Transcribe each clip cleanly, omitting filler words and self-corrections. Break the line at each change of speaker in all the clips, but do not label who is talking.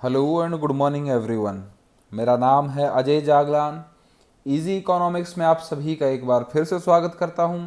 Hello and good morning everyone. मेरा नाम है अजय जागलान। इजी इकोनॉमिक्स में आप सभी का एक बार फिर से स्वागत करता हूं।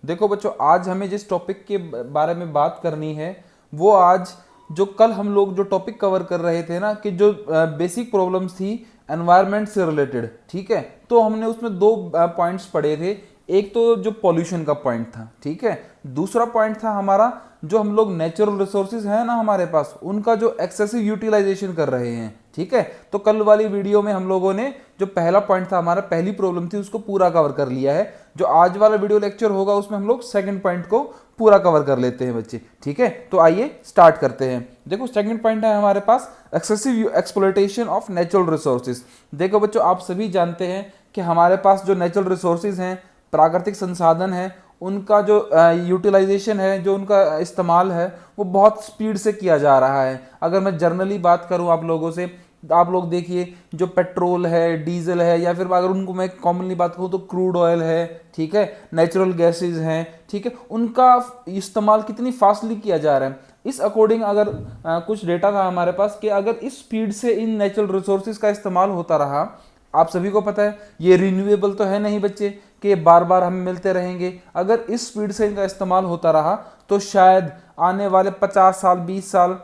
देखो बच्चों, आज हमें जिस टॉपिक के बारे में बात करनी है वो आज जो कल हम लोग जो टॉपिक कवर कर रहे थे ना कि जो बेसिक प्रॉब्लम्स थी एनवायरनमेंट से रिलेटेड, ठीक है। तो हमने उसमें दो पॉइंट्स पढ़े थे। एक तो जो पॉल्यूशन का पॉइंट था, ठीक है। दूसरा पॉइंट था हमारा जो हम लोग नेचुरल रिसोर्सेज हैं ना हमारे पास, उनका जो एक्सेसिव यूटिलाइजेशन कर रहे हैं, ठीक है। तो कल वाली वीडियो में हम लोगों ने जो पहला पॉइंट था, हमारा पहली प्रॉब्लम थी, उसको पूरा कवर कर लिया है। जो आज वाला वीडियो लेक्चर होगा उसमें हम लोग सेकंड पॉइंट को पूरा कवर कर लेते हैं बच्चे, ठीक है। तो आइए स्टार्ट करते हैं। देखो सेकंड पॉइंट है हमारे पास excessive exploitation of natural resources. देखो बच्चों, आप सभी जानते हैं कि हमारे पास जो नेचुरल रिसोर्सेज हैं, प्राकृतिक संसाधन है, उनका जो यूटिलाइजेशन है, जो उनका इस्तेमाल है, वो बहुत स्पीड से किया जा रहा है। अगर मैं जर्नली बात करूं आप लोगों से, आप लोग देखिए जो पेट्रोल है, डीजल है, या फिर अगर उनको मैं कॉमनली बात करूं तो क्रूड ऑयल है, ठीक है, नेचुरल गैसेज हैं, ठीक है, उनका इस्तेमाल कितनी फास्टली किया जा रहा है। इस अकॉर्डिंग अगर कुछ डेटा था हमारे पास कि अगर इस स्पीड से इन नेचुरल रिसोर्सेज का इस्तेमाल होता रहा, आप सभी को पता है ये रिन्यूएबल तो है नहीं बच्चे कि बार बार हमें मिलते रहेंगे। अगर इस स्पीड से इनका इस्तेमाल होता रहा तो शायद आने वाले 50 साल, 20 साल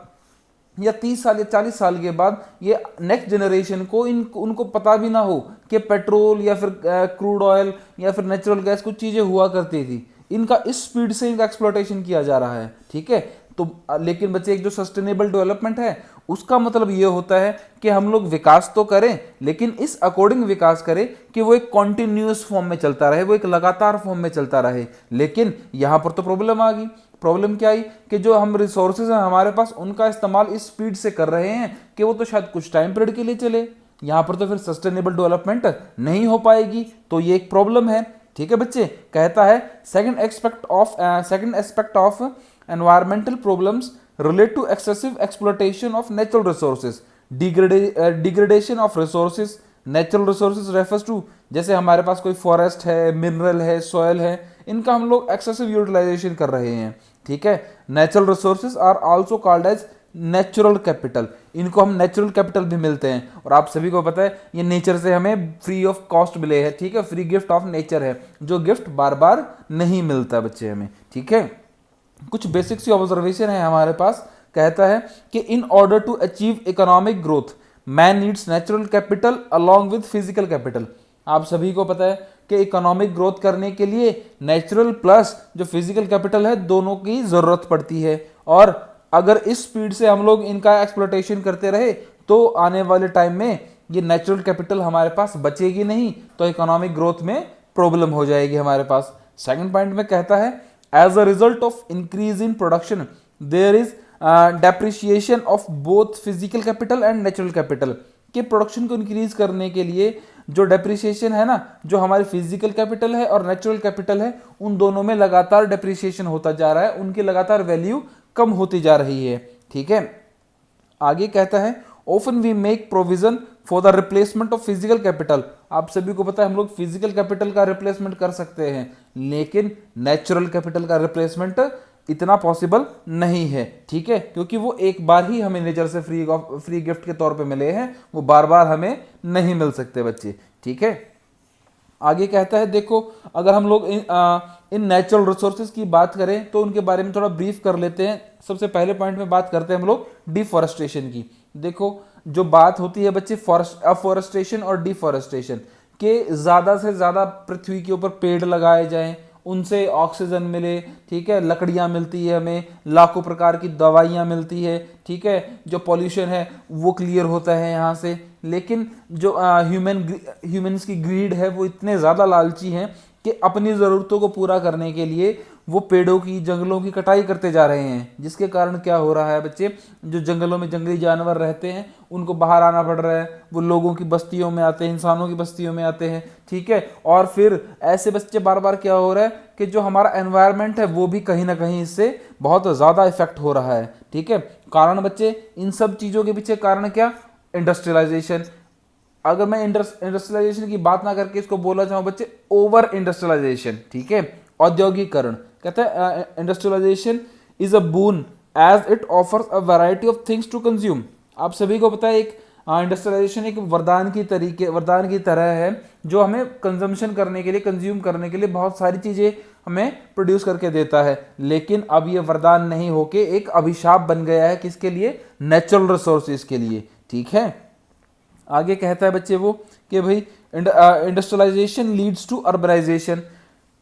या 30 साल या 40 साल के बाद ये नेक्स्ट जनरेशन को उनको पता भी ना हो कि पेट्रोल या फिर क्रूड ऑयल या फिर नेचुरल गैस कुछ चीज़ें हुआ करती थी। इनका इस स्पीड से इनका एक्सप्लॉयटेशन किया जा रहा है, ठीक है। तो लेकिन बच्चे, एक जो सस्टेनेबल डेवलपमेंट है उसका मतलब ये होता है कि हम लोग विकास तो करें, लेकिन इस अकॉर्डिंग विकास करें कि वो एक कॉन्टिन्यूअस फॉर्म में चलता रहे, वो एक लगातार फॉर्म में चलता रहे। लेकिन यहां पर तो प्रॉब्लम आ गई। प्रॉब्लम क्या आई कि जो हम रिसोर्सेज हैं हमारे पास, उनका इस्तेमाल इस स्पीड से कर रहे हैं कि वो तो शायद कुछ टाइम पीरियड के लिए चले। यहां पर तो फिर सस्टेनेबल डेवलपमेंट नहीं हो पाएगी, तो ये एक प्रॉब्लम है, ठीक है बच्चे। कहता है second aspect of environmental problems relate to excessive exploitation of natural resources, degradation of resources। natural resources refers to जैसे हमारे पास कोई फॉरेस्ट है, मिनरल है, सॉयल है, इनका हम लोग एक्सेसिव यूटिलाइजेशन कर रहे हैं, ठीक है। Natural resources are also called as natural capital. इनको हम नेचुरल कैपिटल भी मिलते हैं, और आप सभी को पता है ये नेचर से हमें फ्री ऑफ कॉस्ट मिले हैं, ठीक है। फ्री गिफ्ट ऑफ नेचर है, जो गिफ्ट बार बार नहीं मिलता बच्चे हमें, ठीक है। कुछ बेसिक सी ऑब्जर्वेशन है हमारे पास। कहता है कि in order to achieve economic growth man needs natural capital along with physical capital. आप सभी को पता है कि इकोनॉमिक ग्रोथ करने के लिए नेचुरल प्लस जो फिजिकल कैपिटल है, दोनों की जरूरत पड़ती है। और अगर इस स्पीड से हम लोग इनका एक्सप्लोटेशन करते रहे तो आने वाले टाइम में ये नेचुरल कैपिटल हमारे पास बचेगी नहीं, तो इकोनॉमिक ग्रोथ में प्रॉब्लम हो जाएगी हमारे पास। सेकंड पॉइंट में कहता है as a result of increase in production there is depreciation of both physical capital and natural capital। के प्रोडक्शन को इंक्रीज करने के लिए जो डेप्रिसिएशन है ना, जो हमारी फिजिकल कैपिटल है और नेचुरल कैपिटल है, उन दोनों में लगातार डेप्रिसिएशन होता जा रहा है, उनकी लगातार वैल्यू कम होती जा रही है, ठीक है। आगे कहता है often we make provision for the replacement of physical capital. आप सभी को पता है हम लोग फिजिकल कैपिटल का रिप्लेसमेंट कर सकते हैं, लेकिन नेचुरल कैपिटल का रिप्लेसमेंट इतना पॉसिबल नहीं है, ठीक है, क्योंकि वो एक बार ही हमें नेचर से फ्री गिफ्ट के तौर पे मिले हैं, वो बार बार हमें नहीं मिल सकते बच्चे, ठीक है। आगे कहता है, देखो अगर हम लोग इन नेचुरल रिसोर्सेज की बात करें तो उनके बारे में थोड़ा ब्रीफ कर लेते हैं। सबसे पहले पॉइंट में बात करते हैं हम लोग डिफॉरेस्टेशन की। देखो जो बात होती है बच्चे अफॉरेस्टेशन और डिफॉरेस्टेशन के, ज्यादा से ज्यादा पृथ्वी के ऊपर पेड़ लगाए जाएं, उनसे ऑक्सीजन मिले, ठीक है, लकड़ियां मिलती है हमें, लाखों प्रकार की दवाइयां मिलती है, ठीक है, जो पॉल्यूशन है वो क्लियर होता है यहाँ से। लेकिन जो ह्यूमंस की ग्रीड है वो इतने ज़्यादा लालची हैं कि अपनी ज़रूरतों को पूरा करने के लिए वो पेड़ों की, जंगलों की कटाई करते जा रहे हैं, जिसके कारण क्या हो रहा है बच्चे, जो जंगलों में जंगली जानवर रहते हैं उनको बाहर आना पड़ रहा है, वो लोगों की बस्तियों में आते हैं, इंसानों की बस्तियों में आते हैं, ठीक है। और फिर ऐसे बच्चे बार बार क्या हो रहा है कि जो हमारा एनवायरनमेंट है वो भी कहीं ना कहीं इससे बहुत ज़्यादा इफेक्ट हो रहा है, ठीक है। कारण बच्चे, इन सब चीज़ों के पीछे कारण क्या, इंडस्ट्रियलाइजेशन। अगर मैं इंडस्ट्रियलाइजेशन की बात ना करके इसको बोला चाहूँ बच्चे, ओवर इंडस्ट्रियलाइजेशन, ठीक है, औद्योगिकरण। कहते हैं industrialisation is a boon as it offers a variety of things to consume. आप सभी को पता है एक इंडस्ट्रियलाइजेशन एक वरदान की तरह है, जो हमें कंजम्पशन करने के लिए, कंज्यूम करने के लिए बहुत सारी चीजें हमें प्रोड्यूस करके देता है। लेकिन अब ये वरदान नहीं होके एक अभिशाप बन गया है, किसके लिए? नेचुरल रिसोर्सेज के लिए। ठीक है, आगे कहता है बच्चे वो कि भाई industrialisation leads to urbanisation.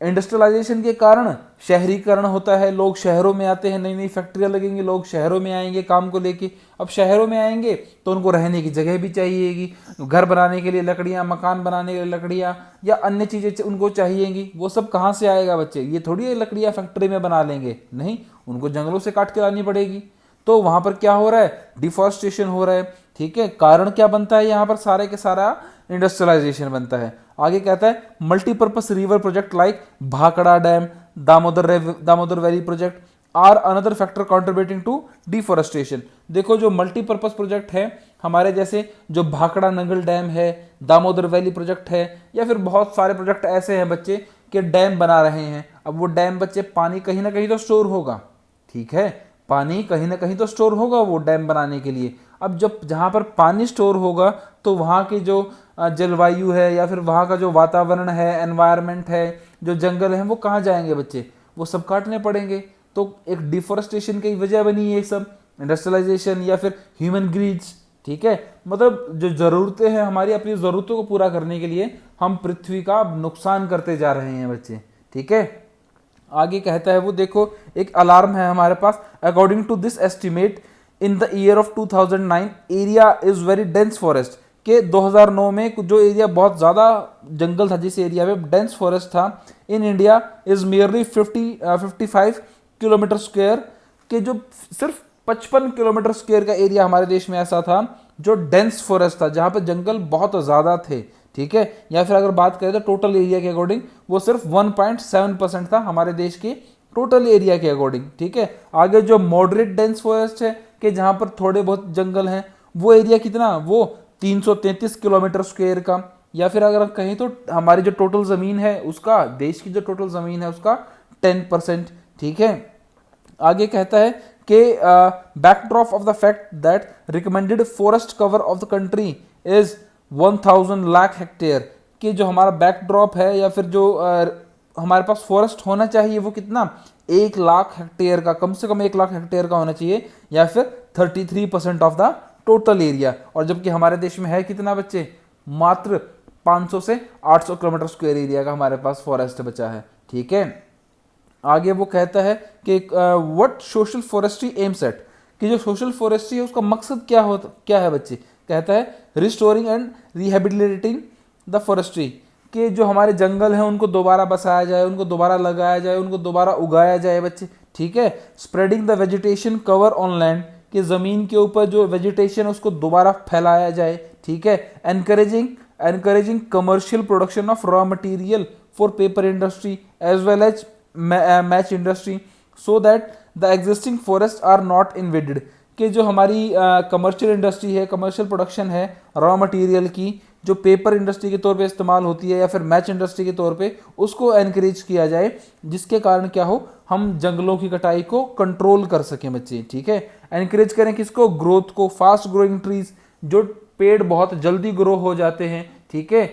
Industrialisation के कारण शहरीकरण होता है, लोग शहरों में आते हैं, नई नई फैक्ट्रियां लगेंगी, लोग शहरों में आएंगे काम को लेके। अब शहरों में आएंगे तो उनको रहने की जगह भी चाहिएगी, घर बनाने के लिए लकड़ियां, मकान बनाने के लिए लकड़ियां या अन्य चीजें उनको चाहिएगी। वो सब कहाँ से आएगा बच्चे? ये थोड़ी लकड़ियां फैक्ट्री में बना लेंगे, नहीं, उनको जंगलों से काट के लानी पड़ेगी। तो वहां पर क्या हो रहा है? डिफॉरेस्टेशन हो रहा है। ठीक है, कारण क्या बनता है यहाँ पर? सारे के सारा इंडस्ट्रियलाइजेशन बनता है। आगे कहता है multipurpose river project like Bhakra dam, Damodar valley project are another factor contributing to deforestation. देखो जो मल्टीपर्पज प्रोजेक्ट है हमारे, जैसे जो भाखड़ा नंगल डैम है, दामोदर वैली प्रोजेक्ट है, या फिर बहुत सारे प्रोजेक्ट ऐसे हैं बच्चे कि डैम बना रहे हैं। अब वो डैम बच्चे, पानी कहीं ना कहीं तो स्टोर होगा, ठीक है, पानी कहीं ना कहीं तो स्टोर होगा वो डैम बनाने के लिए। अब जब जहाँ पर पानी स्टोर होगा तो वहाँ की जो जलवायु है या फिर वहाँ का जो वातावरण है, एनवायरनमेंट है, जो जंगल है, वो कहाँ जाएंगे बच्चे? वो सब काटने पड़ेंगे। तो एक डिफोरेस्टेशन की वजह बनी ये सब, इंडस्ट्रियलाइजेशन या फिर ह्यूमन ग्रीड्स। ठीक है, मतलब जो ज़रूरतें हैं हमारी, अपनी ज़रूरतों को पूरा करने के लिए हम पृथ्वी का नुकसान करते जा रहे हैं बच्चे। ठीक है, आगे कहता है वो, देखो एक अलार्म है हमारे पास। According to this estimate in the year of 2009 area is very dense forest, के 2009 में जो एरिया बहुत ज़्यादा जंगल था, जिस एरिया में डेंस फॉरेस्ट था in India, is merely 55 kilometre square, के जो सिर्फ 55 किलोमीटर स्क्वायर का एरिया हमारे देश में ऐसा था जो डेंस फॉरेस्ट था, जहाँ पे जंगल बहुत ज़्यादा थे। ठीक है, या फिर अगर बात करें तो टोटल एरिया के अकॉर्डिंग वो सिर्फ 1.7% था हमारे देश के टोटल एरिया के अकॉर्डिंग। ठीक है, आगे जो मॉडरेट डेंस फॉरेस्ट है कि जहाँ पर थोड़े बहुत जंगल हैं, वो एरिया कितना? वो 333 किलोमीटर स्क्वायर का। या फिर अगर कहें तो हमारी जो टोटल ज़मीन है उसका, देश की जो टोटल ज़मीन है उसका 10%। ठीक है, आगे कहता है कि backdrop of the fact that recommended forest cover of the country is 1000 lakh hectare, कि जो हमारा बैकड्रॉप है या फिर जो हमारे पास फॉरेस्ट होना चाहिए वो कितना? 1 लाख हेक्टेयर का, कम से कम 1 लाख हेक्टेयर का होना चाहिए, या फिर 33% ऑफ द टोटल एरिया। और जबकि हमारे देश में है कितना बच्चे? मात्र 500 से 800 किलोमीटर स्क्वायर एरिया का हमारे पास फॉरेस्ट बचा है। ठीक है, आगे वो कहता है कि what social forestry aims at, कि जो सोशल फॉरेस्ट्री है उसका मकसद क्या है बच्चे? कहता है रिस्टोरिंग एंड रिहेबिलिटेटिंग द फॉरेस्ट्री, कि जो हमारे जंगल हैं उनको दोबारा बसाया जाए, उनको दोबारा लगाया जाए, उनको दोबारा उगाया जाए बच्चे। ठीक है, spreading the vegetation cover on land, कि ज़मीन के ऊपर जो वेजिटेशन उसको दोबारा फैलाया जाए। ठीक है, encouraging commercial production of raw material for paper industry as well as match industry so that the existing forest are not invaded, कि जो हमारी कमर्शियल इंडस्ट्री है, कमर्शियल प्रोडक्शन है रॉ मटेरियल की, जो पेपर इंडस्ट्री के तौर पे इस्तेमाल होती है या फिर मैच इंडस्ट्री के तौर पे, उसको एनकरेज किया जाए, जिसके कारण क्या हो, हम जंगलों की कटाई को कंट्रोल कर सकें बच्चे। ठीक है, एनकरेज करें किसको? ग्रोथ को, फास्ट ग्रोइंग ट्रीज, जो पेड़ बहुत जल्दी ग्रो हो जाते हैं। ठीक है,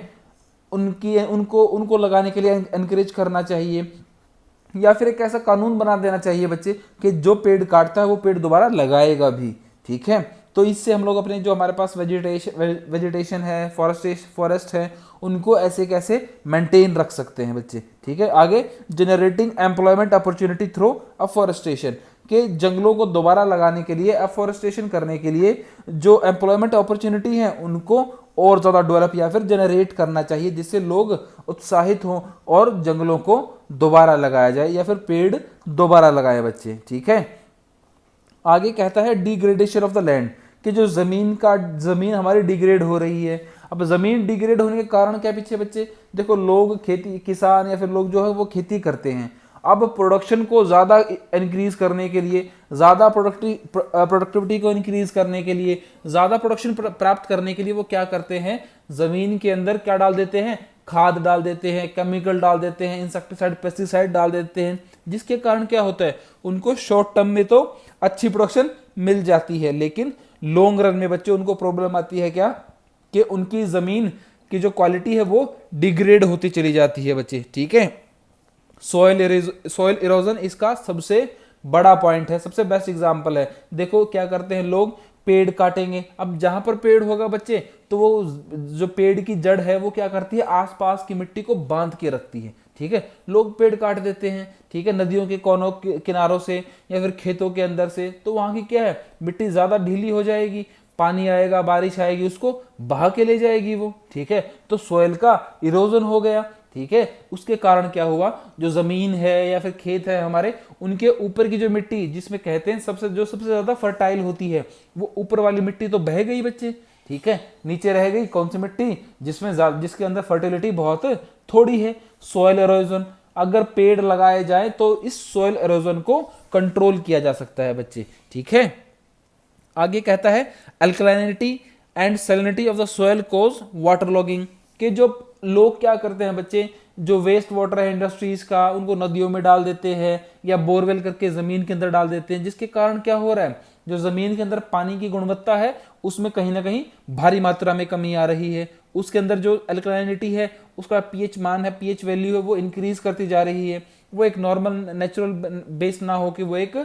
उनको लगाने के लिए एनकरेज करना चाहिए, या फिर एक ऐसा कानून बना देना चाहिए बच्चे कि जो पेड़ काटता है वो पेड़ दोबारा लगाएगा भी। ठीक है, तो इससे हम लोग अपने जो हमारे पास वेजिटेशन है, फॉरेस्ट है, उनको ऐसे कैसे मेंटेन रख सकते हैं बच्चे। ठीक है, आगे generating employment opportunity through afforestation, के जंगलों को दोबारा लगाने के लिए, अफॉरेस्टेशन करने के लिए जो एम्प्लॉयमेंट अपॉर्चुनिटी है उनको और ज़्यादा डेवलप या फिर जनरेट करना चाहिए, जिससे लोग उत्साहित हों और जंगलों को दोबारा लगाया जाए या फिर पेड़ दोबारा लगाए बच्चे। ठीक है, आगे कहता है डिग्रेडेशन ऑफ द लैंड, कि जो ज़मीन हमारी डिग्रेड हो रही है। अब ज़मीन डिग्रेड होने के कारण क्या पीछे बच्चे? देखो, लोग किसान या फिर लोग जो है वो खेती करते हैं। अब प्रोडक्शन को ज़्यादा इंक्रीज करने के लिए, ज़्यादा प्रोडक्टिविटी को इंक्रीज करने के लिए, ज़्यादा प्रोडक्शन प्राप्त करने के लिए वो क्या करते हैं? ज़मीन के अंदर क्या डाल देते हैं? खाद डाल देते हैं, केमिकल डाल देते हैं, इंसेक्टिसाइड, पेस्टिसाइड डाल देते हैं, जिसके कारण क्या होता है? उनको शॉर्ट टर्म में तो अच्छी प्रोडक्शन मिल जाती है, लेकिन लॉन्ग रन में बच्चे उनको प्रॉब्लम आती है क्या, कि उनकी जमीन की जो क्वालिटी है वो डिग्रेड होती चली जाती है बच्चे, ठीक है। सॉइल इरोजन इसका सबसे बड़ा पॉइंट है, सबसे बेस्ट एग्जांपल है। देखो क्या करते हैं लोग, पेड़ काटेंगे। अब जहां पर पेड़ होगा बच्चे, तो वो जो पेड़ की जड़ है वो क्या करती है, आसपास की मिट्टी को बांध के रखती है, ठीक है। लोग पेड़ काट देते हैं, ठीक है, नदियों के कोनों के किनारों से या फिर खेतों के अंदर से, तो वहां की क्या है, मिट्टी ज्यादा ढीली हो जाएगी, पानी आएगा, बारिश आएगी, उसको बहा के ले जाएगी वो, ठीक है। तो सोयल का इरोजन हो गया, ठीक है। उसके कारण क्या हुआ, जो जमीन है या फिर खेत है हमारे, उनके ऊपर की जो मिट्टी, जिसमें कहते हैं सबसे ज्यादा फर्टाइल होती है, वो ऊपर वाली मिट्टी तो बह गई बच्चे, ठीक है। नीचे रह गई कौन सी मिट्टी, जिसके अंदर फर्टिलिटी बहुत थोड़ी है। सोयल इरोजन, अगर पेड़ लगाए जाए तो इस सोयल इरोजन को कंट्रोल किया जा सकता है बच्चे, ठीक है। आगे कहता है alkalinity and salinity of the soil cause water logging, के जो लोग क्या करते हैं बच्चे, जो वेस्ट वाटर है इंडस्ट्रीज का, उनको नदियों में डाल देते हैं या बोरवेल करके जमीन के अंदर डाल देते हैं, जिसके कारण क्या हो रहा है, जो जमीन के अंदर पानी की गुणवत्ता है उसमें कहीं ना कहीं भारी मात्रा में कमी आ रही है। उसके अंदर जो अल्कलाइनिटी है, उसका पीएच मान है, पीएच वैल्यू है, वो इंक्रीज करती जा रही है। वो एक नॉर्मल नेचुरल बेस ना हो कि वो एक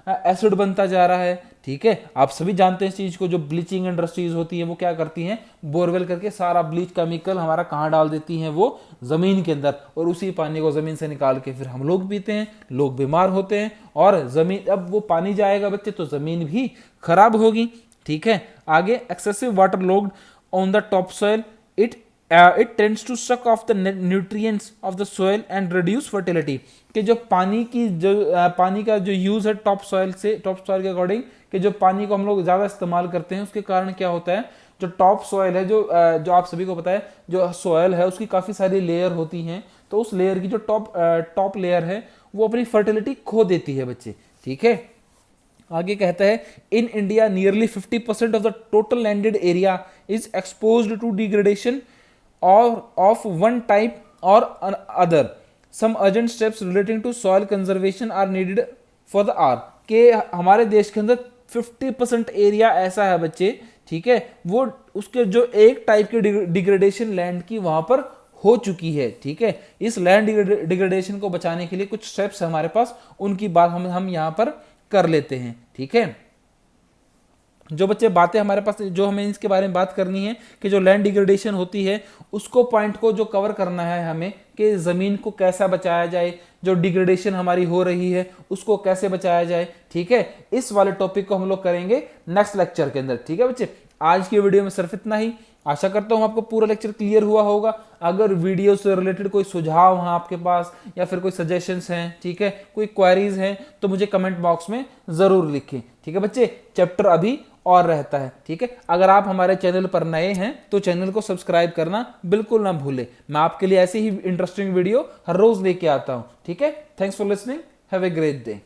एसिड बनता जा रहा है, ठीक है। आप सभी जानते हैं इस चीज को, जो ब्लीचिंग इंडस्ट्रीज होती है वो क्या करती हैं, बोरवेल करके सारा ब्लीच केमिकल हमारा कहाँ डाल देती हैं, वो जमीन के अंदर, और उसी पानी को जमीन से निकाल के फिर हम लोग पीते हैं, लोग बीमार होते हैं, और जमीन, अब वो पानी जाएगा बच्चे तो जमीन भी खराब होगी, ठीक है। आगे excessive water logged on the top soil, it tends to suck off the nutrients of the soil and reduce fertility, कि जो पानी का जो यूज है टॉप सॉइल के अकॉर्डिंग, कि जो पानी को हम लोग ज्यादा इस्तेमाल करते हैं, उसके कारण क्या होता है, जो टॉप सॉइल है, जो आप सभी को पता है, जो सॉइल है उसकी काफी सारी लेयर होती हैं, तो उस लेयर की जो टॉप लेयर है वो अपनी फर्टिलिटी खो देती है बच्चे, ठीक है। आगे कहता है in India nearly 50% of the total landed area is exposed to degradation or of one type or other. Some urgent steps relating to soil conservation are needed for the hour, के हमारे देश के अंदर 50% एरिया ऐसा है बच्चे, ठीक है, वो उसके जो एक टाइप की डिग्रेडेशन लैंड की वहां पर हो चुकी है, ठीक है। इस लैंड डिग्रेडेशन को बचाने के लिए कुछ स्टेप्स हमारे पास, उनकी बात हम यहां पर कर लेते हैं, ठीक है। जो बच्चे बातें हमारे पास, जो हमें इसके बारे में बात करनी है कि जो लैंड डिग्रेडेशन होती है, उसको पॉइंट को जो कवर करना है हमें, कि जमीन को कैसा बचाया जाए, जो डिग्रेडेशन हमारी हो रही है उसको कैसे बचाया जाए, ठीक है। इस वाले टॉपिक को हम लोग करेंगे नेक्स्ट लेक्चर के अंदर, ठीक है बच्चे। आज की वीडियो में सिर्फ इतना ही। आशा करता हूं आपको पूरा लेक्चर क्लियर हुआ होगा। अगर वीडियो से रिलेटेड कोई सुझाव है आपके पास या फिर कोई सजेशंस हैं, ठीक है, कोई क्वेरीज हैं, तो मुझे कमेंट बॉक्स में जरूर लिखें, ठीक है बच्चे। चैप्टर अभी और रहता है, ठीक है। अगर आप हमारे चैनल पर नए हैं तो चैनल को सब्सक्राइब करना बिल्कुल ना भूलें। मैं आपके लिए ऐसे ही इंटरेस्टिंग वीडियो हर रोज लेके आता हूं, ठीक है। Thanks for listening, have a great day.